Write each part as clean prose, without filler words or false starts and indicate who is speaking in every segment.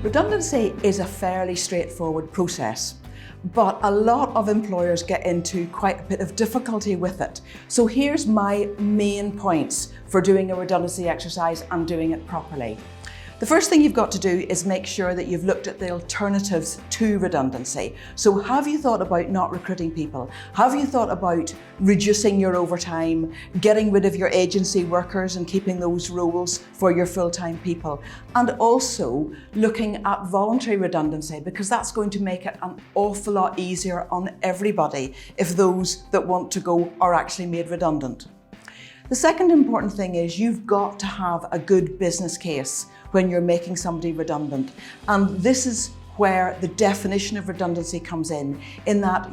Speaker 1: Redundancy is a fairly straightforward process, but a lot of employers get into quite a bit of difficulty with it. So here's my main points for doing a redundancy exercise and doing it properly. The first thing you've got to do is make sure that you've looked at the alternatives to redundancy. So have you thought about not recruiting people? Have you thought about reducing your overtime, getting rid of your agency workers and keeping those roles for your full-time people? And also looking at voluntary redundancy, because that's going to make it an awful lot easier on everybody if those that want to go are actually made redundant. The second important thing is you've got to have a good business case when you're making somebody redundant. And this is where the definition of redundancy comes in that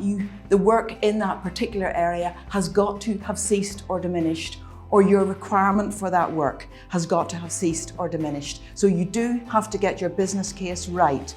Speaker 1: the work in that particular area has got to have ceased or diminished, or your requirement for that work has got to have ceased or diminished. So you do have to get your business case right.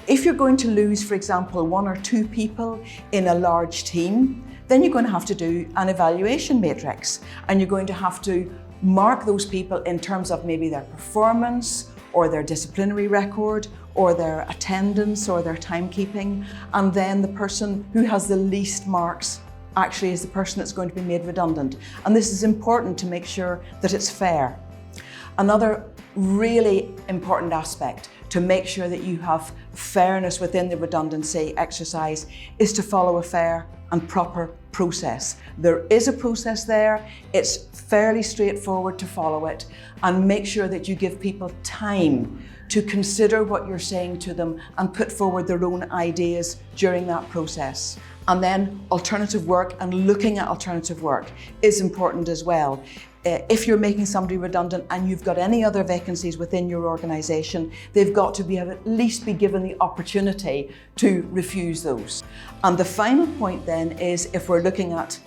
Speaker 1: If you're going to lose, for example, 1 or 2 people in a large team, then you're going to have to do an evaluation matrix, and you're going to have to mark those people in terms of maybe their performance or their disciplinary record or their attendance or their timekeeping, and then the person who has the least marks actually is the person that's going to be made redundant. And this is important to make sure that it's fair. Another really important aspect to make sure that you have fairness within the redundancy exercise is to follow a fair and proper process. There is a process there, it's fairly straightforward to follow it, and make sure that you give people time to consider what you're saying to them and put forward their own ideas during that process. And then alternative work and looking at alternative work is important as well. If you're making somebody redundant and you've got any other vacancies within your organisation, they've got to at least be given the opportunity to refuse those. And the final point then is, if we're looking at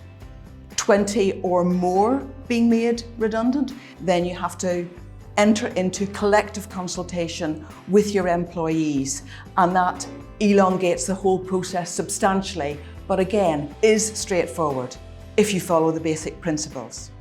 Speaker 1: 20 or more being made redundant, then you have to enter into collective consultation with your employees, and that elongates the whole process substantially, but again is straightforward if you follow the basic principles.